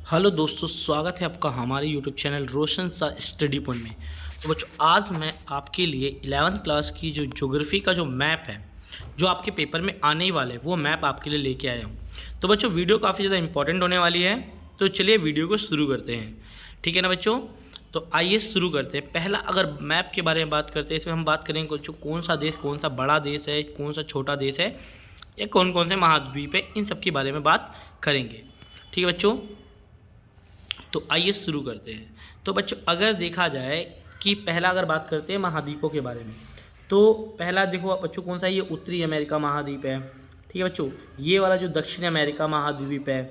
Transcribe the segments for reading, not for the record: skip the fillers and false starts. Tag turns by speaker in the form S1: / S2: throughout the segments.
S1: Hello दोस्तों, स्वागत है आपका हमारे यूट्यूब चैनल रोशन सा स्टडी पॉइंट में। तो बच्चों, आज मैं आपके लिए 11th क्लास की जो ज्योग्राफी का जो मैप है जो आपके पेपर में आने ही वाला है वो मैप आपके लिए लेके आया हूँ। तो बच्चों, वीडियो काफ़ी ज़्यादा इंपॉर्टेंट होने वाली है, तो चलिए वीडियो को शुरू करते हैं। ठीक है ना बच्चों? तो आइए शुरू करते हैं। पहला अगर मैप के बारे में बात करते हैं, इसमें हम बात करेंगे बच्चों कौन सा देश कौन सा बड़ा देश है, कौन सा छोटा देश है, या कौन कौन से महाद्वीप है, इन सब के बारे में बात करेंगे। ठीक है बच्चों? तो आइए शुरू करते हैं। तो बच्चों, अगर देखा जाए कि पहला अगर बात करते हैं महाद्वीपों के बारे में, तो पहला देखो बच्चों कौन सा है, ये उत्तरी अमेरिका महाद्वीप है। ठीक है बच्चों, ये वाला जो दक्षिण अमेरिका महाद्वीप है।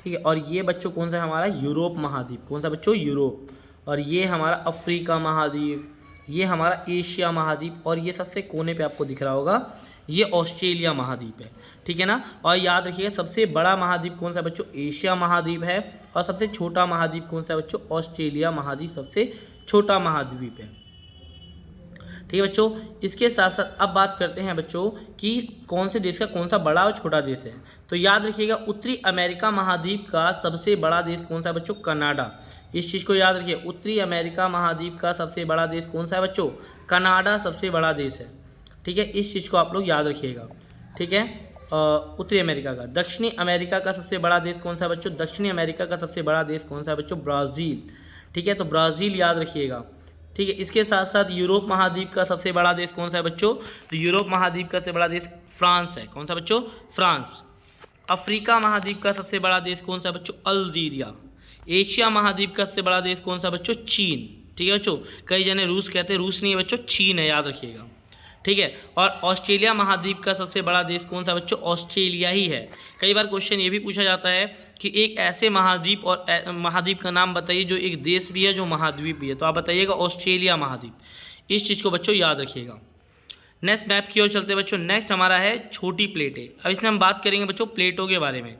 S1: ठीक है, और ये बच्चों कौन सा है हमारा यूरोप महाद्वीप। कौन सा बच्चों? यूरोप। और ये हमारा अफ्रीका महाद्वीप, ये हमारा एशिया महाद्वीप, और ये सबसे कोने पे आपको दिख रहा होगा ये ऑस्ट्रेलिया महाद्वीप है। ठीक है ना? और याद रखिएगा सबसे बड़ा महाद्वीप कौन सा बच्चों? एशिया महाद्वीप है। और सबसे छोटा महाद्वीप कौन सा बच्चों? ऑस्ट्रेलिया महाद्वीप सबसे छोटा महाद्वीप है। ठीक है बच्चों, इसके साथ साथ अब बात करते हैं बच्चों कि कौन से देश का कौन सा बड़ा और छोटा देश है। तो याद रखिएगा उत्तरी अमेरिका महाद्वीप का सबसे बड़ा देश कौन सा है बच्चों? कनाडा। इस चीज़ को याद रखिए, उत्तरी अमेरिका महाद्वीप का सबसे बड़ा देश कौन सा है बच्चों? कनाडा सबसे बड़ा देश है। ठीक है, इस चीज़ को आप लोग याद रखिएगा। ठीक है, उत्तरी अमेरिका का। दक्षिणी अमेरिका का सबसे बड़ा देश कौन सा है बच्चों? दक्षिणी अमेरिका का सबसे बड़ा देश कौन सा है बच्चों? ब्राज़ील। ठीक है, तो ब्राज़ील याद रखिएगा। ठीक है, इसके साथ साथ यूरोप महाद्वीप का सबसे बड़ा देश कौन सा है बच्चों? तो यूरोप महाद्वीप का सबसे बड़ा देश फ्रांस है। कौन सा बच्चों? फ्रांस। अफ्रीका महाद्वीप का सबसे बड़ा देश कौन सा बच्चों? अल्जीरिया। एशिया महाद्वीप का सबसे बड़ा देश कौन सा बच्चों? चीन। ठीक है बच्चों, कई जने रूस कहते हैं, रूस नहीं है बच्चों, चीन है, याद रखिएगा। ठीक है, और ऑस्ट्रेलिया महाद्वीप का सबसे बड़ा देश कौन सा बच्चों? ऑस्ट्रेलिया ही है। कई बार क्वेश्चन ये भी पूछा जाता है कि एक ऐसे महाद्वीप और महाद्वीप का नाम बताइए जो एक देश भी है जो महाद्वीप भी है, तो आप बताइएगा ऑस्ट्रेलिया महाद्वीप। इस चीज़ को बच्चों याद रखिएगा। नेक्स्ट मैप की ओर चलते हैं बच्चों। नेक्स्ट हमारा है छोटी प्लेटें। अब इसमें हम बात करेंगे बच्चों प्लेटों के बारे में।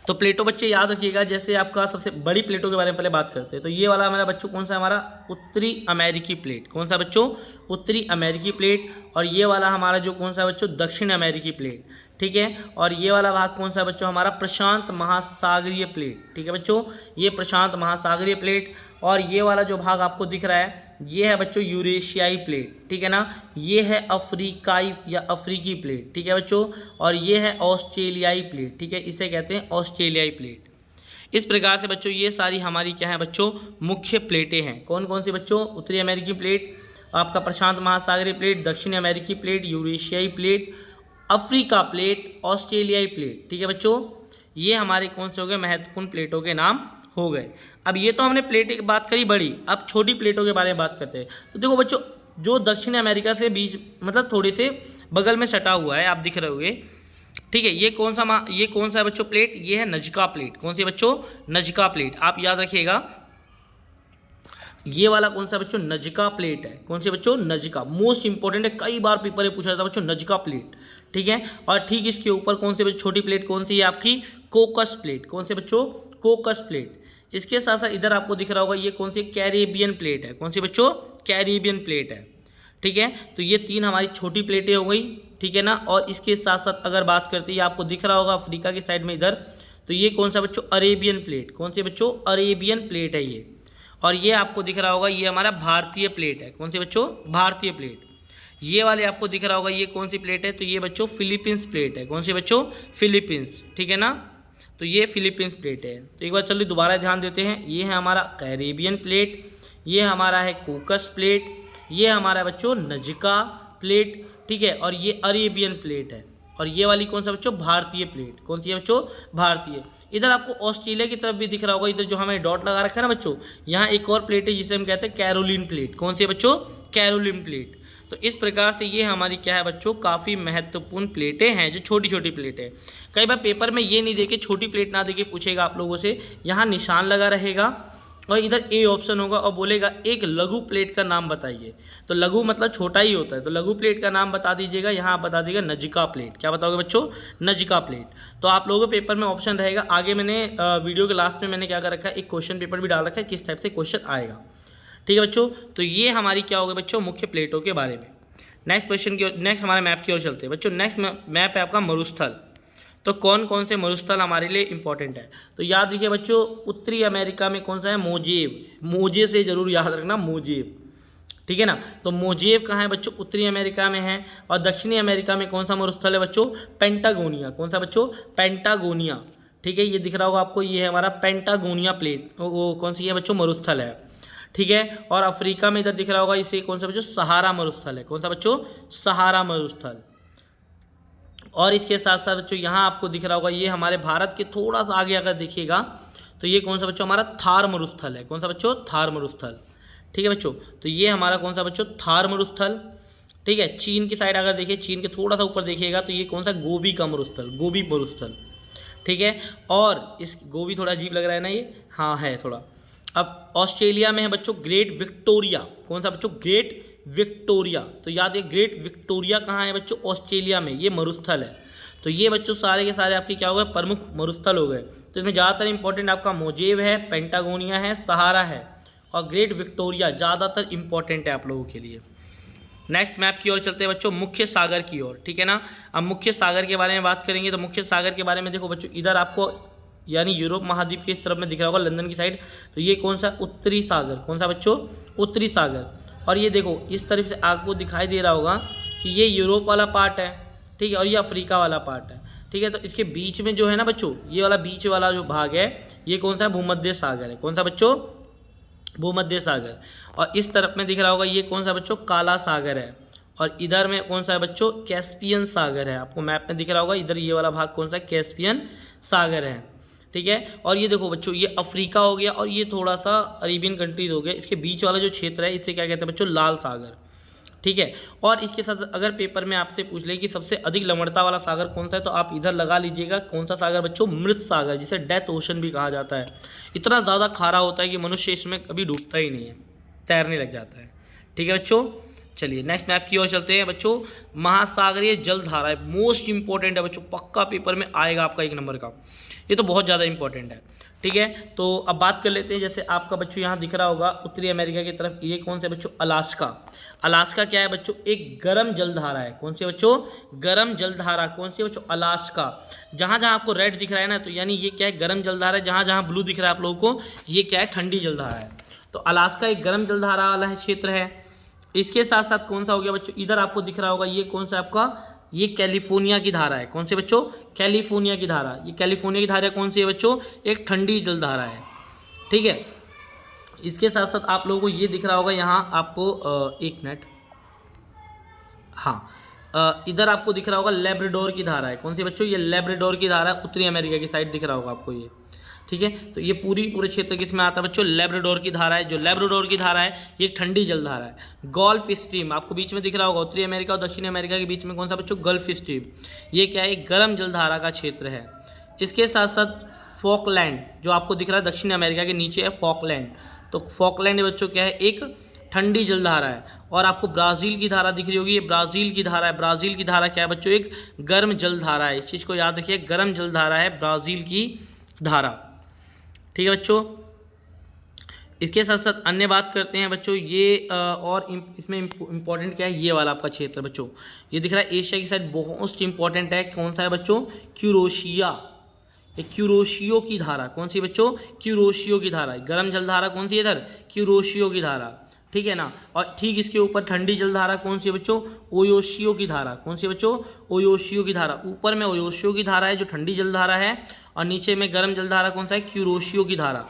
S1: तो प्लेटों बच्चे याद रखिएगा, जैसे आपका सबसे बड़ी प्लेटों के बारे में पहले बात करते हैं। तो ये वाला हमारा बच्चों कौन सा? हमारा उत्तरी अमेरिकी प्लेट। कौन सा बच्चों? उत्तरी अमेरिकी प्लेट। और ये वाला हमारा जो कौन सा बच्चों? दक्षिण अमेरिकी प्लेट। ठीक है, और ये वाला भाग कौन सा बच्चों? हमारा प्रशांत महासागरीय प्लेट। ठीक है बच्चों, ये प्रशांत महासागरीय प्लेट। और ये वाला जो भाग आपको दिख रहा है ये है बच्चों यूरेशियाई प्लेट। ठीक है ना? ये है अफ्रीकाई या अफ्रीकी प्लेट। ठीक है बच्चों, और ये है ऑस्ट्रेलियाई प्लेट। ठीक है, इसे कहते हैं ऑस्ट्रेलियाई प्लेट। इस प्रकार से बच्चों ये सारी हमारी क्या है बच्चों? मुख्य प्लेटें हैं। कौन कौन सी बच्चों? उत्तरी अमेरिकी प्लेट, आपका प्रशांत महासागरीय प्लेट, दक्षिण अमेरिकी प्लेट, यूरेशियाई प्लेट, अफ्रीका प्लेट, ऑस्ट्रेलियाई प्लेट। ठीक है बच्चों, ये हमारे कौन से हो गए? महत्वपूर्ण प्लेटों के नाम हो गए। अब ये तो हमने प्लेट की बात करी बड़ी, अब छोटी प्लेटों के बारे में बात करते हैं। तो देखो बच्चों, जो दक्षिण अमेरिका से बीच मतलब थोड़े से बगल में सटा हुआ है, आप दिख रहे होंगे। ठीक है, ये कौन सा है बच्चों प्लेट? ये है नजका प्लेट। कौन सी बच्चों? Nazca plate. आप याद रखिएगा, ये वाला कौन सा बच्चों? नजका प्लेट है। कौन सी बच्चों? नजका। मोस्ट इंपॉर्टेंट है, कई बार पेपर में पूछा जाता है बच्चों, नजका प्लेट। ठीक है, और ठीक इसके ऊपर कौन सी बच्चों छोटी प्लेट कौन सी है? आपकी कोकस प्लेट। कौन से बच्चों? कोकस प्लेट। इसके साथ साथ इधर आपको दिख रहा होगा ये कौन सी? कैरेबियन प्लेट है। कौन सी बच्चों? कैरेबियन प्लेट है। ठीक है, तो ये तीन हमारी छोटी प्लेटें हो गई। ठीक है ना? और इसके साथ साथ अगर बात करते हैं, आपको दिख रहा होगा अफ्रीका की साइड में इधर, तो ये कौन सा बच्चों? Arabian plate. कौन सी बच्चों? अरेबियन प्लेट है ये। और ये आपको दिख रहा होगा ये हमारा भारतीय प्लेट है। कौन सी बच्चों? भारतीय प्लेट। ये वाले आपको दिख रहा होगा ये कौन सी प्लेट है? तो ये बच्चों फिलीपींस प्लेट है। कौन सी बच्चों? फिलीपींस। ठीक है ना? तो ये फिलीपींस प्लेट है। तो एक बार चलिए दोबारा ध्यान देते हैं। ये है हमारा कैरेबियन प्लेट, ये हमारा है कोकस प्लेट, ये हमारा बच्चों नजका प्लेट। ठीक है, और ये अरेबियन प्लेट है। और ये वाली कौन सा बच्चों? भारतीय प्लेट। कौन सी है बच्चों? भारतीय। इधर आपको ऑस्ट्रेलिया की तरफ भी दिख रहा होगा, इधर जो हमें डॉट लगा रखा है ना बच्चों, यहाँ एक और प्लेट है जिसे हम कहते हैं कैरोलिन प्लेट। कौन सी है बच्चों? Caroline plate. तो इस प्रकार से ये हमारी क्या है बच्चों? काफ़ी महत्वपूर्ण प्लेटें हैं, जो छोटी छोटी प्लेटें। कई बार पेपर में ये नहीं देके, छोटी प्लेट ना देके पूछेगा आप लोगों से, यहाँ निशान लगा रहेगा और इधर ए ऑप्शन होगा और बोलेगा एक लघु प्लेट का नाम बताइए। तो लघु मतलब छोटा ही होता है, तो लघु प्लेट का नाम बता दीजिएगा। यहाँ आप बता दीजिएगा नजका प्लेट। क्या बताओगे बच्चों? Nazca plate. तो आप लोगों के पेपर में ऑप्शन रहेगा। आगे मैंने वीडियो के लास्ट में मैंने क्या कर रखा है, एक क्वेश्चन पेपर भी डाल रखा है किस टाइप से क्वेश्चन आएगा। ठीक है बच्चों, तो ये हमारी क्या होगा बच्चों? मुख्य प्लेटों के बारे में। नेक्स्ट क्वेश्चन की नेक्स्ट हमारे मैप की ओर चलते हैं बच्चों। नेक्स्ट मैप है आपका मरुस्थल। तो कौन कौन से मरुस्थल हमारे लिए इंपॉर्टेंट है? तो याद रखिए बच्चों, उत्तरी अमेरिका में कौन सा है? मोजेव। मोजे से जरूर याद रखना, मोजेव, ठीक है ना। तो मोजेव कहाँ है बच्चों? उत्तरी अमेरिका में है। और दक्षिणी अमेरिका में कौन सा मरुस्थल है बच्चों? पेंटागोनिया। कौन सा बच्चों? पेंटागोनिया, ठीक है। ये दिख रहा होगा आपको, ये है हमारा पेंटागोनिया प्लेट, वो कौन सी है बच्चों? मरुस्थल है, ठीक है। और अफ्रीका में इधर दिख रहा होगा, इसे कौन सा बच्चों? सहारा मरुस्थल है। कौन सा बच्चों? सहारा मरुस्थल। और इसके साथ साथ बच्चों यहाँ आपको दिख रहा होगा, ये हमारे भारत के थोड़ा सा आगे अगर देखिएगा तो ये कौन सा बच्चों? हमारा थार मरुस्थल है। कौन सा बच्चों? थार मरुस्थल, ठीक है बच्चों। तो ये हमारा कौन सा बच्चों? थार मरुस्थल, ठीक है। चीन की साइड अगर देखिए, चीन के थोड़ा सा ऊपर देखिएगा तो ये कौन सा? गोबी का मरुस्थल, गोबी मरुस्थल, ठीक है। और इस गोबी थोड़ा अजीब लग रहा है ना ये? हाँ है थोड़ा। अब ऑस्ट्रेलिया में है बच्चों ग्रेट विक्टोरिया। कौन सा बच्चों? Great Victoria. तो याद है, ग्रेट विक्टोरिया कहाँ है बच्चों? ऑस्ट्रेलिया में, ये मरुस्थल है। तो ये बच्चों सारे के सारे आपके क्या हो गए? प्रमुख मरुस्थल हो गए। तो इसमें ज़्यादातर इंपॉर्टेंट आपका मोजेव है, पेंटागोनिया है, सहारा है और ग्रेट विक्टोरिया ज़्यादातर इंपॉर्टेंट है आप लोगों के लिए। नेक्स्ट मैप की ओर चलते हैं बच्चों, मुख्य सागर की ओर, ठीक है ना। अब मुख्य सागर के बारे में बात करेंगे तो मुख्य सागर के बारे में देखो बच्चों, इधर आपको यानी यूरोप महाद्वीप के इस तरफ में दिख रहा होगा, लंदन की साइड। तो ये कौन सा? उत्तरी सागर। कौन सा बच्चों? उत्तरी सागर। और ये देखो इस तरफ से आपको दिखाई दे रहा होगा कि ये यूरोप वाला पार्ट है, ठीक है, और ये अफ्रीका वाला पार्ट है, ठीक है। तो इसके बीच में जो है ना बच्चों, ये वाला बीच वाला जो भाग है, ये कौन सा? भूमध्य सागर है। कौन सा बच्चों? भूमध्य सागर। और इस तरफ में दिख रहा होगा, ये कौन सा बच्चों? काला सागर है। और इधर में कौन सा है बच्चों? कैस्पियन सागर है। आपको मैप में दिख रहा होगा, इधर ये वाला भाग कौन सा? कैस्पियन सागर है, ठीक है। और ये देखो बच्चों, ये अफ्रीका हो गया और ये थोड़ा सा अरेबियन कंट्रीज हो गया। इसके बीच वाला जो क्षेत्र है, इसे क्या कहते हैं बच्चों? लाल सागर, ठीक है। और इसके साथ अगर पेपर में आपसे पूछ ले कि सबसे अधिक लवणता वाला सागर कौन सा है, तो आप इधर लगा लीजिएगा, कौन सा सागर बच्चों? मृत सागर, जिसे डेथ ओशन भी कहा जाता है। इतना ज़्यादा खारा होता है कि मनुष्य इसमें कभी डूबता ही नहीं है, तैरने लग जाता है, ठीक है बच्चों। चलिए नेक्स्ट मैप की ओर चलते हैं बच्चों। महासागरीय जलधारा है, मोस्ट इंपॉर्टेंट है बच्चों, पक्का पेपर में आएगा आपका 1 नंबर का, ये तो बहुत ज़्यादा इंपॉर्टेंट है, ठीक है। तो अब बात कर लेते हैं, जैसे आपका बच्चों यहाँ दिख रहा होगा उत्तरी अमेरिका की तरफ, ये कौन सा बच्चों? अलास्का। अलास्का क्या है बच्चों? एक गर्म जलधारा है। कौन सी बच्चों? गर्म जलधारा। कौन सी बच्चों? अलास्का। जहाँ जहाँ आपको रेड दिख रहा है ना, तो यानी ये क्या है? गर्म जलधारा है। जहाँ जहाँ ब्लू दिख रहा है आप लोगों को, ये क्या है? ठंडी जलधारा है। तो अलास्का एक गर्म जलधारा वाला है क्षेत्र है। इसके साथ साथ कौन सा हो गया बच्चों? इधर आपको दिख रहा होगा, ये कौन सा आपका? ये कैलिफोर्निया की धारा है। कौन से बच्चों? कैलिफोर्निया की धारा। ये कैलिफोर्निया की धारा कौन सी है बच्चों? एक ठंडी जलधारा है, ठीक है। इसके साथ साथ आप लोगों को ये दिख रहा होगा यहाँ आपको, एक मिनट, हाँ, इधर आपको दिख रहा होगा लेब्राडोर की धारा है। कौन सी बच्चों? ये लेब्राडोर की धारा उत्तरी अमेरिका की साइड दिख रहा होगा आपको ये, ठीक है। तो ये पूरे क्षेत्र किसमें आता है बच्चों? लेब्राडोर की धारा है। जो लेब्राडोर की धारा है, ये एक ठंडी जलधारा है। गल्फ स्ट्रीम आपको बीच में दिख रहा होगा, उत्तरी अमेरिका और दक्षिणी अमेरिका के बीच में कौन सा बच्चों? Gulf stream. ये क्या है? एक गर्म जलधारा का क्षेत्र है। इसके साथ साथ फॉकलैंड जो आपको दिख रहा है दक्षिण अमेरिका के नीचे है, फॉकलैंड। तो फॉकलैंड बच्चों क्या है? एक ठंडी जलधारा है। और आपको ब्राज़ील की धारा दिख रही होगी, ये ब्राज़ील की धारा है। ब्राज़ील की धारा क्या है बच्चों? एक गर्म जलधारा है। इस चीज़ को याद रखिए, गर्म जलधारा है ब्राज़ील की धारा, ठीक है बच्चों। इसके साथ साथ अन्य बात करते हैं बच्चों, ये और इसमें इम्पॉर्टेंट क्या है? ये वाला आपका क्षेत्र बच्चों, ये दिख रहा है एशिया की साइड, बहुत इंपॉर्टेंट है। कौन सा है बच्चों? क्यूरोशिया। ये क्यूरोशियो की धारा। कौन सी बच्चों? क्यूरोशियो की धारा। गर्म जलधारा कौन सी है इधर? क्यूरोशियो की धारा, ठीक है ना। और ठीक इसके ऊपर ठंडी जलधारा कौन सी है बच्चों? ओयोशियो की धारा। कौन सी बच्चों? ओयोशियो की धारा। ऊपर में ओयोशियो की धारा है जो ठंडी जलधारा है, और नीचे में गर्म जलधारा कौन सा है? क्यूरोशियो की धारा,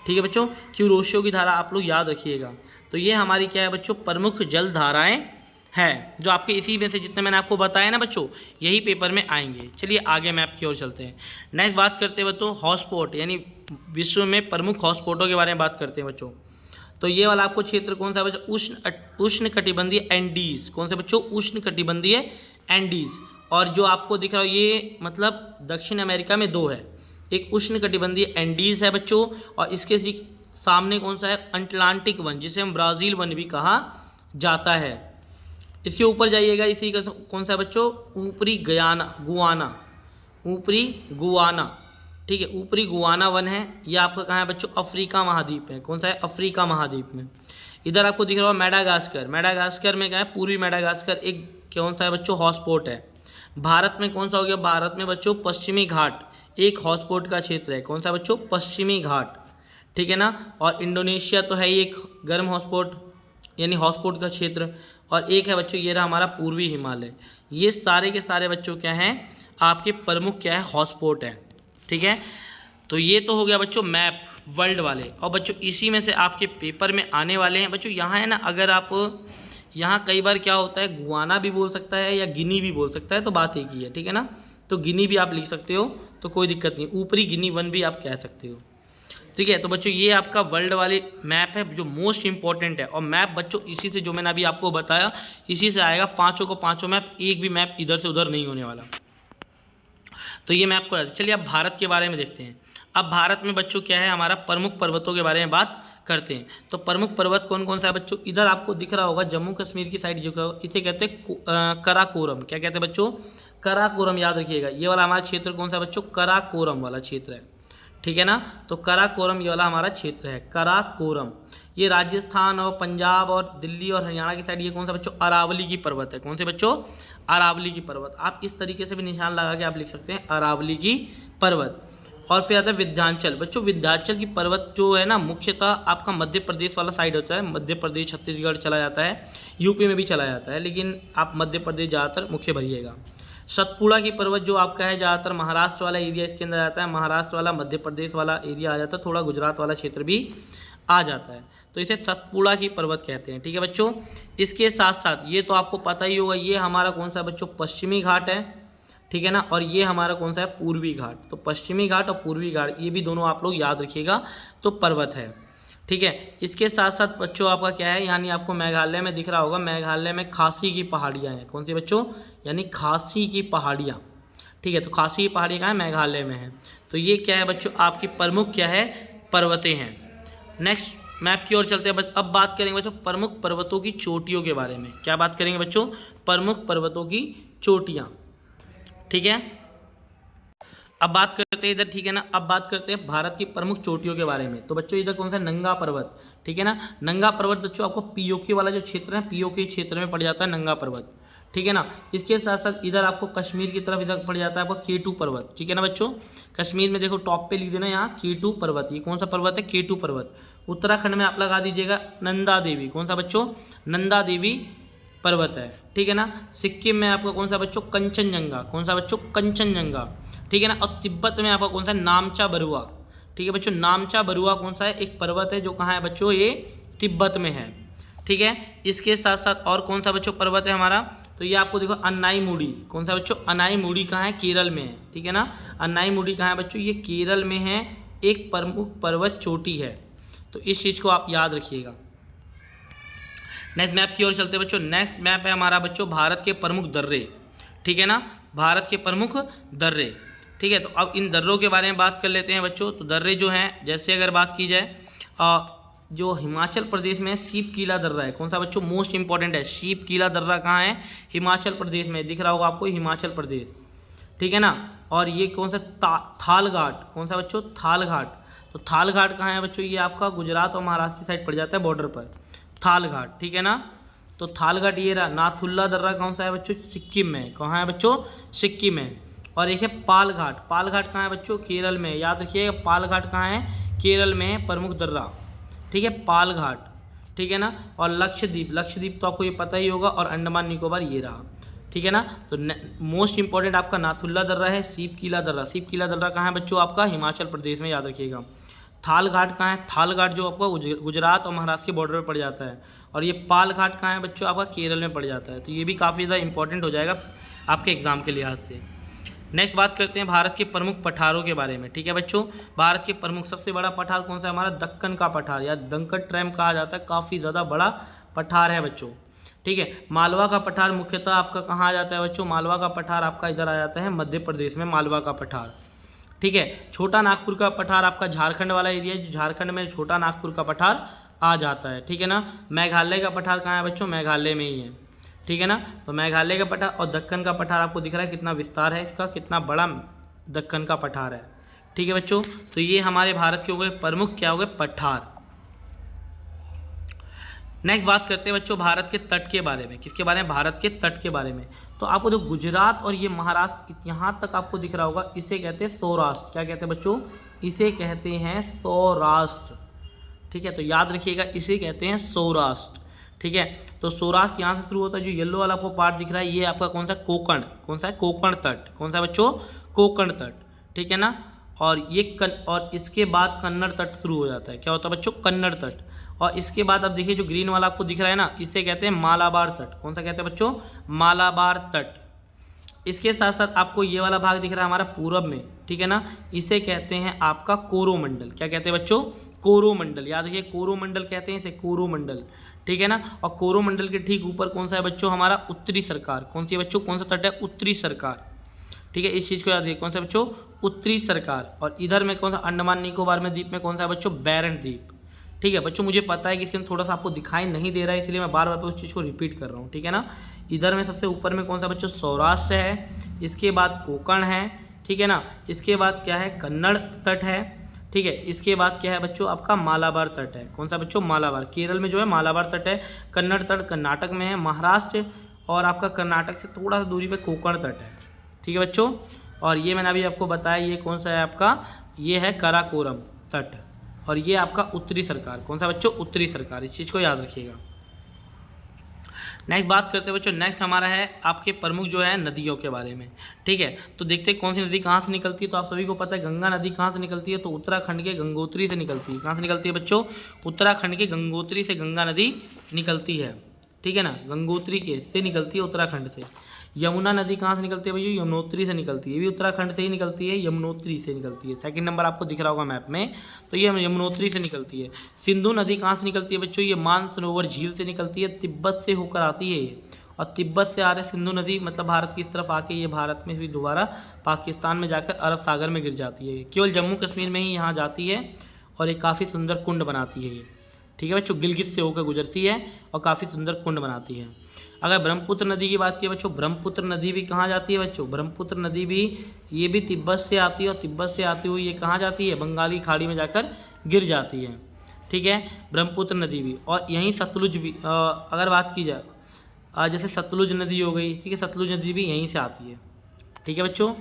S1: ठीक है बच्चों। क्यूरोशियो की धारा आप लोग याद रखिएगा। तो ये हमारी क्या है बच्चों? प्रमुख जलधाराएं हैं, जो आपके इसी में से जितने मैंने आपको बताया ना बच्चों, यही पेपर में आएंगे। चलिए आगे मैप की ओर चलते हैं। नेक्स्ट बात करते हैं बच्चों हॉटस्पॉट, यानी विश्व में प्रमुख हॉटस्पॉटों के बारे में बात करते हैं बच्चों। तो ये वाला आपको क्षेत्र कौन सा है बच्चों? उष्ण कटिबंधीय एंडीज। कौन सा बच्चों? उष्ण कटिबंधीय एंडीज। और जो आपको दिख रहा हो ये मतलब दक्षिण अमेरिका में 2 है, एक उष्ण कटिबंधीय एंडीज है बच्चों, और इसके सामने कौन सा है? अटलांटिक वन, जिसे हम ब्राज़ील वन भी कहा जाता है। इसके ऊपर जाइएगा, इसी का कौन सा है बच्चों? ऊपरी गुआना, ऊपरी गुआना, ठीक है। ऊपरी गुआना वन है, ये आपका कहाँ है बच्चों? अफ्रीका महाद्वीप है। कौन सा है? अफ्रीका महाद्वीप में। इधर आपको दिख रहा है मेडागास्कर। मेडागास्कर में क्या है? पूर्वी मेडागास्कर एक कौन सा है बच्चों? हॉटस्पॉट है। भारत में कौन सा हो गया, भारत में बच्चों पश्चिमी घाट एक हॉटस्पॉट का क्षेत्र है। कौन सा बच्चों, पश्चिमी घाट, ठीक है ना। और इंडोनेशिया तो है ही एक गर्म हॉटस्पॉट यानी हॉटस्पॉट का क्षेत्र। और एक है बच्चों ये रहा हमारा पूर्वी हिमालय। ये सारे के सारे बच्चों क्या हैं, आपके प्रमुख क्या है, हॉटस्पॉट है, ठीक है। तो ये तो हो गया बच्चों मैप वर्ल्ड वाले। और बच्चों इसी में से आपके पेपर में आने वाले हैं बच्चों, यहाँ है ना, अगर आप यहाँ कई बार क्या होता है, गुआना भी बोल सकता है या गिनी भी बोल सकता है, तो बात एक ही है, ठीक है ना। तो गिनी भी आप लिख सकते हो तो कोई दिक्कत नहीं, ऊपरी गिनी वन भी आप कह सकते हो, ठीक है। तो बच्चों ये आपका वर्ल्ड वाली मैप है जो मोस्ट इंपॉर्टेंट है। और मैप बच्चों इसी से, जो मैंने अभी आपको बताया, इसी से आएगा। पाँचों को पाँचों मैप, एक भी मैप इधर से उधर नहीं होने वाला। तो ये मैप को, चलिए अब भारत के बारे में देखते हैं। अब भारत में बच्चों क्या है, हमारा प्रमुख पर्वतों के बारे में बात करते हैं। तो प्रमुख पर्वत कौन कौन सा है बच्चों, इधर आपको दिख रहा होगा जम्मू कश्मीर की साइड, जो इसे कहते हैं कराकोरम। क्या कहते हैं बच्चों, कराकोरम, याद रखिएगा। ये वाला हमारा क्षेत्र कौन सा बच्चों, कराकोरम वाला क्षेत्र है, ठीक है ना। तो कराकोरम ये वाला हमारा क्षेत्र है, कराकोरम। ये राजस्थान और पंजाब और दिल्ली और हरियाणा की साइड, ये कौन सा बच्चों, अरावली की पर्वत है। कौन से बच्चों, अरावली की पर्वत। आप इस तरीके से भी निशान लगा के आप लिख सकते हैं, अरावली की पर्वत। और फिर आता है विंध्याचल। बच्चों विंध्याचल की पर्वत जो है ना, मुख्यतः आपका मध्य प्रदेश वाला साइड होता है। मध्य प्रदेश, छत्तीसगढ़ चला जाता है, यूपी में भी चला जाता है, लेकिन आप मध्य प्रदेश ज़्यादातर मुख्य भरिएगा। सतपुड़ा की पर्वत जो आपका है, ज़्यादातर महाराष्ट्र वाला एरिया इसके अंदर आता है, महाराष्ट्र वाला, मध्य प्रदेश वाला एरिया आ जाता है, थोड़ा गुजरात वाला क्षेत्र भी आ जाता है। तो इसे सतपुड़ा की पर्वत कहते हैं, ठीक है बच्चों। इसके साथ साथ ये तो आपको पता ही होगा, ये हमारा कौन सा बच्चों, पश्चिमी घाट है, ठीक है ना। और ये हमारा कौन सा है, पूर्वी घाट। तो पश्चिमी घाट और पूर्वी घाट, ये भी दोनों आप लोग याद रखिएगा, तो पर्वत है, ठीक है। इसके साथ साथ बच्चों आपका क्या है, यानी आपको मेघालय में दिख रहा होगा, मेघालय में खासी की पहाड़ियाँ हैं। कौन सी बच्चों, यानी खासी की पहाड़ियाँ, ठीक है। तो खासी की पहाड़ी कहाँ है, मेघालय में है। तो ये क्या है बच्चों, आपकी प्रमुख क्या है, पर्वतें हैं। नेक्स्ट मैप की ओर चलते हैं। अब बात करेंगे बच्चों प्रमुख पर्वतों की चोटियों के बारे में। क्या बात करेंगे बच्चों, प्रमुख पर्वतों की चोटियाँ, ठीक है। अब बात करते हैं इधर, ठीक है ना। अब बात करते हैं भारत की प्रमुख चोटियों के बारे में। तो बच्चों इधर कौन सा, नंगा पर्वत, ठीक है ना। नंगा पर्वत बच्चों आपको पीओके वाला जो क्षेत्र है, पीओके क्षेत्र में पड़ जाता है नंगा पर्वत, ठीक है ना। इसके साथ साथ इधर आपको कश्मीर की तरफ इधर पड़ जाता है आपका केटू पर्वत, ठीक है ना बच्चों। कश्मीर में देखो टॉप पे लिख देना यहाँ केटू पर्वत। ये कौन सा पर्वत है, केटू पर्वत। उत्तराखंड में आप लगा दीजिएगा नंदा देवी। कौन सा बच्चों, नंदा देवी पर्वत है, ठीक है ना। सिक्किम में आपका कौन सा बच्चों, कंचनजंगा। कौन सा बच्चों, कंचनजंगा, ठीक है ना। और तिब्बत में आपका कौन सा, नामचा बरुआ, ठीक है बच्चों। नामचा बरुआ कौन सा है, एक पर्वत है जो कहाँ है बच्चों, ये तिब्बत में है, ठीक है। इसके साथ साथ और कौन सा बच्चों पर्वत है हमारा, तो ये आपको देखो अनाईमुडी। कौन सा बच्चों, अनाईमुडी कहाँ है, केरल में है, ठीक है ना। अनाईमुडी कहाँ है बच्चों, ये केरल में है, एक प्रमुख पर्वत चोटी है। तो इस चीज़ को आप याद रखिएगा। नेक्स्ट मैप की ओर चलते हैं बच्चों। नेक्स्ट मैप है हमारा बच्चों भारत के प्रमुख दर्रे, ठीक है ना। भारत के प्रमुख दर्रे, ठीक है। तो अब इन दर्रों के बारे में बात कर लेते हैं बच्चों। तो दर्रे जो हैं, जैसे अगर बात की जाए, जो हिमाचल प्रदेश में सीप कीला दर्रा है। कौन सा बच्चों, मोस्ट इंपॉर्टेंट है। सीप कीला दर्रा कहाँ है, हिमाचल प्रदेश में, दिख रहा होगा आपको हिमाचल प्रदेश, ठीक है ना। और ये कौन सा, थाल घाट। कौन सा बच्चों, थाल घाट। तो थाल घाट कहाँ है बच्चों, ये आपका गुजरात और महाराष्ट्र की साइड पड़ जाता है, बॉर्डर पर, थाल घाट, ठीक है ना। तो थाल घाट ये रहा। नाथुल्ला दर्रा कौन सा है बच्चों, सिक्किम में। कहाँ है बच्चों, सिक्किम में। और एक है पाल घाट। पाल घाट कहाँ है बच्चों, केरल में। याद रखिएगा पाल घाट कहाँ है, केरल में है, प्रमुख दर्रा, ठीक है, पाल घाट, ठीक है ना। और लक्षद्वीप, लक्षद्वीप तो आपको ये पता ही होगा, और अंडमान निकोबार ये रहा, ठीक है ना। तो मोस्ट इंपॉर्टेंट आपका नाथुल्ला दर्रा है, सीप कीला दर्रा। सीप कीला दर्रा कहाँ है बच्चों, आपका हिमाचल प्रदेश में, याद रखिएगा। थाल घाट कहाँ है, थाल घाट जो आपका गुजरात और महाराष्ट्र के बॉर्डर पर पड़ जाता है। और ये पाल घाट कहाँ है बच्चों, आपका केरल में पड़ जाता है। तो ये भी काफ़ी ज़्यादा इंपॉर्टेंट हो जाएगा आपके एग्जाम के लिहाज से। नेक्स्ट बात करते हैं भारत के प्रमुख पठारों के बारे में, ठीक है बच्चों। भारत के प्रमुख सबसे बड़ा पठार कौन सा है हमारा, दक्कन का पठार या दक्कन ट्रैम कहा जाता है, काफ़ी ज़्यादा बड़ा पठार है बच्चों, ठीक है। मालवा का पठार मुख्यतः आपका कहाँ आ जाता है बच्चों, मालवा का पठार आपका इधर आ जाता है मध्य प्रदेश में, मालवा का पठार, ठीक है। छोटा नागपुर का पठार आपका झारखंड वाला एरिया है, जो झारखंड में छोटा नागपुर का पठार आ जाता है, ठीक है ना। मेघालय का पठार कहाँ है बच्चों, मेघालय में ही है, ठीक है ना। तो मेघालय का पठार और दक्कन का पठार आपको दिख रहा है कितना विस्तार है इसका, कितना बड़ा दक्कन का पठार है, ठीक है बच्चों। तो ये हमारे भारत के हो गए प्रमुख क्या हो गए, पठार। नेक्स्ट बात करते हैं बच्चों भारत के तट के बारे में। किसके बारे में? भारत के तट के बारे में। तो आपको जो गुजरात और ये महाराष्ट्र यहाँ तक आपको दिख रहा होगा, इसे कहते हैं सौराष्ट्र। क्या कहते हैं बच्चों? इसे कहते हैं सौराष्ट्र। ठीक है, तो याद रखिएगा, इसे कहते हैं सौराष्ट्र। ठीक है, तो सौराष्ट्र यहाँ से शुरू होता है। जो येलो वाला आपको पार्ट दिख रहा है, ये आपका कौन सा? कोकण। कौन सा है? कोकण तट। कौन सा बच्चों? कोकण तट। ठीक है ना। और ये और इसके बाद कन्नड़ तट शुरू हो जाता है। क्या होता है बच्चों? कन्नड़ तट। और इसके बाद अब देखिए जो ग्रीन वाला आपको दिख रहा है ना, इसे कहते हैं मालाबार तट। कौन सा कहते हैं बच्चों? मालाबार तट। इसके साथ साथ आपको ये वाला भाग दिख रहा है हमारा पूरब में, ठीक है ना, इसे कहते हैं आपका कोरोमंडल। क्या कहते हैं बच्चों? कोरोमंडल। याद रखिए, कोरोमंडल कहते हैं इसे, कोरोमंडल। ठीक है ना। और कोरोमंडल के ठीक ऊपर कौन सा है बच्चों? हमारा उत्तरी सरकार। कौन सी है बच्चों? कौन सा तट है? उत्तरी सरकार। ठीक है, इस चीज़ को याद रखिए। कौन सा बच्चों? उत्तरी सरकार। और इधर में कौन सा? अंडमान निकोबार में द्वीप में कौन सा है बच्चों? बैरन द्वीप। ठीक है बच्चों, मुझे पता है कि इसके अंदर थोड़ा सा आपको दिखाई नहीं दे रहा है, इसलिए मैं बार बार उस चीज़ को रिपीट कर रहा हूँ। ठीक है ना। इधर में सबसे ऊपर में कौन सा बच्चों? सौराष्ट्र है। इसके बाद कोकण है। ठीक है ना। इसके बाद क्या है? कन्नड़ तट है। ठीक है, इसके बाद क्या है बच्चों? आपका मालाबार तट है। कौन सा बच्चों? मालाबार। केरल में जो है मालाबार तट है। कन्नड़ तट कर्नाटक में है। महाराष्ट्र और आपका कर्नाटक से थोड़ा सा दूरी पे कोकण तट है। ठीक है बच्चों। और ये मैंने अभी आपको बताया, ये कौन सा है आपका? ये है कराकोरम तट। और ये आपका उत्तरी सरकार। कौन सा बच्चों? उत्तरी सरकार। इस चीज़ को याद रखिएगा। नेक्स्ट बात करते हैं बच्चों, नेक्स्ट हमारा है आपके प्रमुख जो है नदियों के बारे में। ठीक है, तो देखते हैं कौन सी नदी कहाँ से निकलती है। तो आप सभी को पता है गंगा नदी कहाँ से निकलती है, तो उत्तराखंड के गंगोत्री से निकलती है। कहाँ से निकलती है बच्चों? उत्तराखंड के गंगोत्री से गंगा नदी निकलती है। ठीक है ना, गंगोत्री के से निकलती है उत्तराखंड से। यमुना नदी कहाँ से निकलती है भैया? यमुनोत्री से निकलती है। ये भी उत्तराखंड से ही निकलती है, यमुनोत्री से निकलती है। सेकंड नंबर आपको दिख रहा होगा मैप में, तो ये यमुनोत्री से निकलती है। सिंधु नदी कहाँ से निकलती है बच्चों? ये मानसरोवर झील से निकलती है, तिब्बत से होकर आती है ये। और तिब्बत से आ रहे सिंधु नदी मतलब भारत की इस तरफ आके ये भारत में भी दोबारा पाकिस्तान में जाकर अरब सागर में गिर जाती है। केवल जम्मू कश्मीर में ही यहाँ जाती है और एक काफ़ी सुंदर कुंड बनाती है ये। ठीक है बच्चों, गिलगित से होकर गुजरती है और काफ़ी सुंदर कुंड बनाती है। अगर ब्रह्मपुत्र नदी की बात की बच्चों, ब्रह्मपुत्र नदी भी कहाँ जाती है बच्चों? ब्रह्मपुत्र नदी भी ये भी तिब्बत से आती है और तिब्बत से आती हुई ये कहाँ जाती है? बंगाली खाड़ी में जाकर गिर जाती है। ठीक है, ब्रह्मपुत्र नदी भी। और यहीं सतलुज भी अगर बात की जाए, जैसे सतलुज नदी हो गई, ठीक है, सतलुज नदी भी यहीं से आती है। ठीक है बच्चों,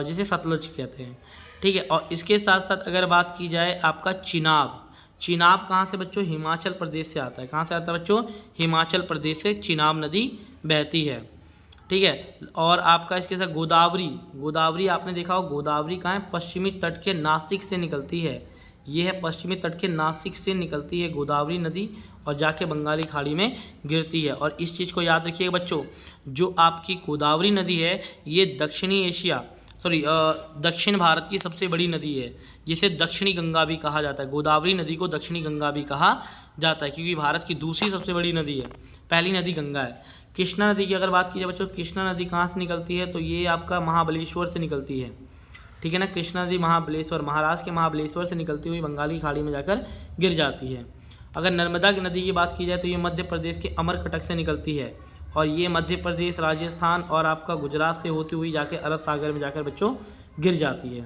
S1: जिसे सतलुज कहते हैं। ठीक है, और इसके साथ साथ अगर बात की जाए आपका चिनाब, चिनाब कहाँ से बच्चों? हिमाचल प्रदेश से आता है। कहाँ से आता है बच्चों? हिमाचल प्रदेश से चिनाब नदी बहती है। ठीक है, और आपका इसके साथ गोदावरी, गोदावरी आपने देखा हो, गोदावरी कहाँ है? पश्चिमी तट के नासिक से निकलती है। ये है पश्चिमी तट के नासिक से निकलती है गोदावरी नदी और जाके बंगाली खाड़ी में गिरती है। और इस चीज़ को याद रखिएगा बच्चों, जो आपकी गोदावरी नदी है ये दक्षिण भारत की सबसे बड़ी नदी है, जिसे दक्षिणी गंगा भी कहा जाता है। गोदावरी नदी को दक्षिणी गंगा भी कहा जाता है क्योंकि भारत की दूसरी सबसे बड़ी नदी है, पहली नदी गंगा है। कृष्णा नदी की अगर बात की जाए बच्चों, कृष्णा नदी कहाँ से निकलती है? तो ये आपका महाबलेश्वर से निकलती है। ठीक है ना, कृष्णा नदी महाबलेश्वर, महाराष्ट्र के महाबलेश्वर से निकलती हुई बंगाली खाड़ी में जाकर गिर जाती है। अगर नर्मदा नदी की बात की जाए तो ये मध्य प्रदेश के अमरकटक से निकलती है और ये मध्य प्रदेश, राजस्थान और आपका गुजरात से होती हुई जाके अरब सागर में जाकर बच्चों गिर जाती है।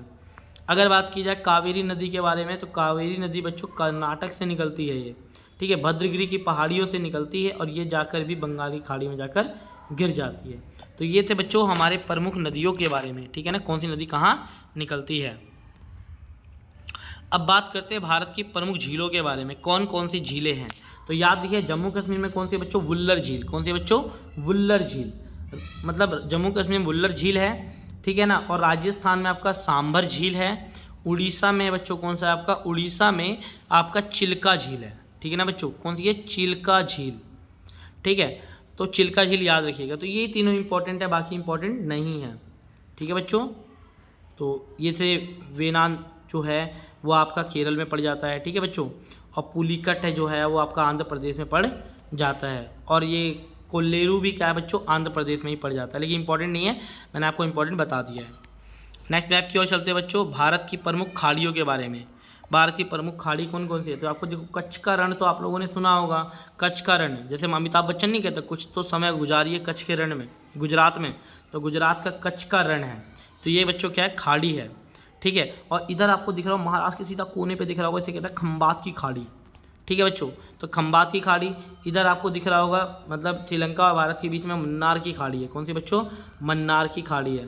S1: अगर बात की जाए कावेरी नदी के बारे में, तो कावेरी नदी बच्चों कर्नाटक से निकलती है ये। ठीक है, भद्रगिरी की पहाड़ियों से निकलती है और ये जाकर भी बंगाली खाड़ी में जाकर गिर जाती है। तो ये थे बच्चों हमारे प्रमुख नदियों के बारे में। ठीक है ना, कौन सी नदी कहाँ निकलती है। अब बात करते हैं भारत की प्रमुख झीलों के बारे में, कौन कौन सी झीलें हैं। तो याद रखिए, जम्मू कश्मीर में कौन सी बच्चों? वुल्लर झील। कौन सी बच्चों? वुल्लर झील, मतलब जम्मू कश्मीर में वुल्लर झील है। ठीक है ना, और राजस्थान में आपका सांभर झील है। उड़ीसा में बच्चों कौन सा है आपका? उड़ीसा में आपका चिल्का झील है। ठीक है ना बच्चों, कौन सी है? चिल्का झील। ठीक है, तो चिल्का झील याद रखिएगा। तो ये तीनों इंपॉर्टेंट है, बाकी इंपॉर्टेंट नहीं है। ठीक है बच्चों, तो ये से वेनान जो है वो आपका केरल में पड़ जाता है। ठीक है बच्चों, और पुलिकट है जो है वो आपका आंध्र प्रदेश में पड़ जाता है। और ये कोल्लेरू भी क्या है बच्चों? आंध्र प्रदेश में ही पड़ जाता है, लेकिन इंपॉर्टेंट नहीं है, मैंने आपको इंपॉर्टेंट बता दिया है। नेक्स्ट मैप की ओर चलते हैं बच्चों, भारत की प्रमुख खाड़ियों के बारे में। भारत की प्रमुख खाड़ी कौन कौन सी है? तो आपको देखो, कच्छ का रण तो आप लोगों ने सुना होगा। कच्छ का रण, जैसे अमिताभ बच्चन नहीं कहते कुछ तो समय गुजारिए कच्छ के रण में, गुजरात में, तो गुजरात का कच्छ का रण है। तो ये बच्चों क्या है? खाड़ी है। ठीक है, और इधर आपको दिख रहा हो महाराष्ट्र के सीधा कोने पे दिख रहा होगा, इसे कहता है खंबात की खाड़ी। ठीक है बच्चों। तो खंबात की खाड़ी, इधर आपको दिख रहा होगा, मतलब श्रीलंका और भारत के बीच में मन्नार की खाड़ी है। कौन सी बच्चों? मन्नार की खाड़ी है।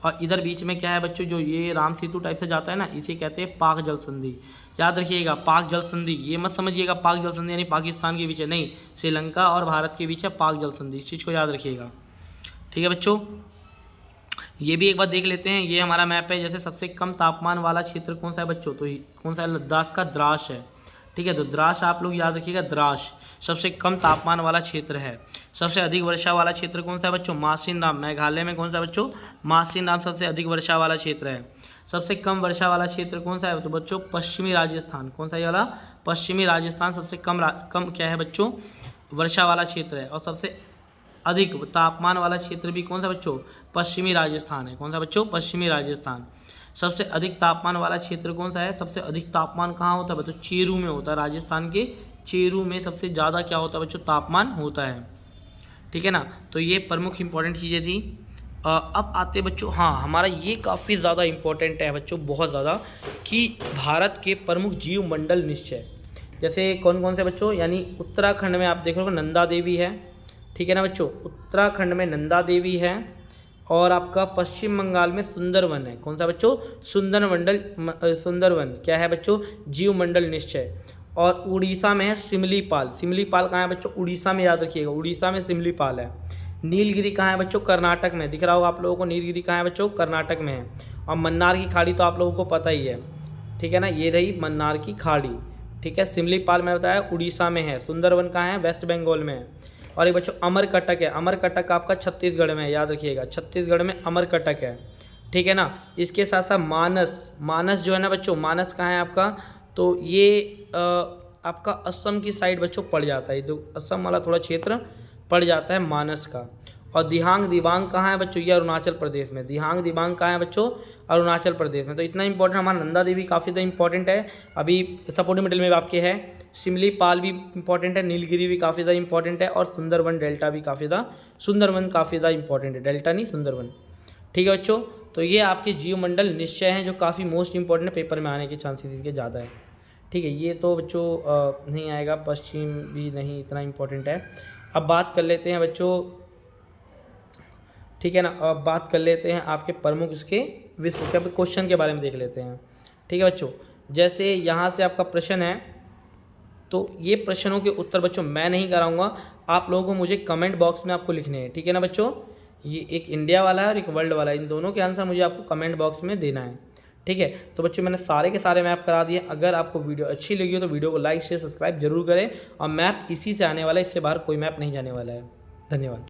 S1: और इधर बीच में क्या है बच्चों, जो ये राम सेतु टाइप से जाता है ना, इसे कहते हैं पाक जल संधि। याद रखिएगा, पाक जल संधि, ये मत समझिएगा पाक जल संधि यानी पाकिस्तान के बीच है, नहीं, श्रीलंका और भारत के बीच है पाक जल संधि, इस चीज़ को याद रखिएगा। ठीक है बच्चों, ये भी एक बार देख लेते हैं। ये हमारा मैप है। जैसे सबसे कम तापमान वाला क्षेत्र कौन सा है बच्चों, तो कौन सा है? लद्दाख का द्रास है। ठीक है, तो द्रास आप लोग याद रखिएगा, द्रास सबसे कम तापमान वाला क्षेत्र है। सबसे अधिक वर्षा वाला क्षेत्र कौन सा है बच्चों? मासिनराम, मेघालय में कौन सा बच्चों? मासिनराम सबसे अधिक वर्षा वाला क्षेत्र है। सबसे कम वर्षा वाला क्षेत्र कौन सा है तो बच्चों? पश्चिमी राजस्थान। कौन सा ये वाला? पश्चिमी राजस्थान सबसे कम क्या है बच्चों? वर्षा वाला क्षेत्र है। और सबसे अधिक तापमान वाला क्षेत्र भी कौन सा बच्चों? पश्चिमी राजस्थान है। कौन सा बच्चों? पश्चिमी राजस्थान। सबसे अधिक तापमान वाला क्षेत्र कौन सा है? सबसे अधिक तापमान कहाँ होता है बच्चों? चेरू में होता है। राजस्थान के चेरू में सबसे ज़्यादा क्या होता है बच्चों? तापमान होता है। ठीक है ना, तो ये प्रमुख इंपॉर्टेंट चीज़ें थी। अब आते बच्चों, हाँ, हमारा ये काफ़ी ज़्यादा इंपॉर्टेंट है बच्चों, बहुत ज़्यादा, कि भारत के प्रमुख जीव मंडल निश्चय। जैसे कौन कौन से बच्चों? यानी उत्तराखंड में आप देख रहे हो नंदा देवी है। ठीक है ना बच्चों, उत्तराखंड में नंदा देवी है। और आपका पश्चिम बंगाल में सुंदरवन है। कौन सा बच्चों? सुंदरवन क्या है बच्चों? जीव मंडल निश्चय। और उड़ीसा में है सिमलीपाल। सिमलीपाल कहाँ है बच्चों? उड़ीसा में, याद रखिएगा, उड़ीसा में सिमलीपाल है। नीलगिरी कहाँ है बच्चों? कर्नाटक में। दिख रहा होगा आप लोगों को, नीलगिरी कहाँ है बच्चों? कर्नाटक में है। और मन्नार की खाड़ी तो आप लोगों को पता ही है। ठीक है ना, ये रही मन्नार की खाड़ी। ठीक है, सिमलीपाल मैंने बताया उड़ीसा में है। सुंदरवन कहाँ है? वेस्ट बंगाल में है। और एक बच्चों अमरकटक है। अमरकटक आपका छत्तीसगढ़ में है, याद रखिएगा, छत्तीसगढ़ में अमरकटक है। ठीक है ना, इसके साथ साथ मानस जो है ना बच्चों, मानस कहाँ है आपका? तो ये आपका असम की साइड बच्चों पड़ जाता है, तो असम वाला थोड़ा क्षेत्र पड़ जाता है मानस का। और दिहांग दिबांग कहाँ है बच्चों? ये अरुणाचल प्रदेश में। दिहांग दिबांग कहाँ है बच्चों? अरुणाचल प्रदेश में। तो इतना इंपॉर्टेंट हमारा नंदा देवी काफ़ी ज़्यादा इंपॉर्टेंट है। अभी सपोर्टिंग मेडल में आपके है। सिमलीपाल भी इंपॉर्टेंट है, नीलगिरी भी काफ़ी ज़्यादा इंपॉर्टेंट है, और सुंदरवन डेल्टा भी काफ़ी ज़्यादा इंपॉर्टेंट है, डेल्टा नहीं सुंदरवन। ठीक है बच्चों, तो ये आपके जीव मंडल निश्चय हैं जो काफ़ी मोस्ट इंपॉर्टेंट है, पेपर में आने के चांसेस इसके ज़्यादा है। ठीक है, ये तो बच्चों नहीं आएगा, पश्चिम भी नहीं इतना इंपॉर्टेंट है। अब बात कर लेते हैं बच्चों, ठीक है ना, अब बात कर लेते हैं आपके प्रमुख इसके विश्व के क्वेश्चन के बारे में देख लेते हैं। ठीक है बच्चों, जैसे यहाँ से आपका प्रश्न है, तो ये प्रश्नों के उत्तर बच्चों मैं नहीं कराऊंगा, आप लोगों को मुझे कमेंट बॉक्स में आपको लिखने हैं। ठीक है ना बच्चों, ये एक इंडिया वाला है और एक वर्ल्ड वाला है, इन दोनों के आंसर मुझे आपको कमेंट बॉक्स में देना है। ठीक है, तो बच्चों मैंने सारे के सारे मैप करा दिए। अगर आपको वीडियो अच्छी लगी हो तो वीडियो को लाइक शेयर सब्सक्राइब जरूर करें। और मैप इसी से आने वाला है, इससे बाहर कोई मैप नहीं जाने वाला है। धन्यवाद।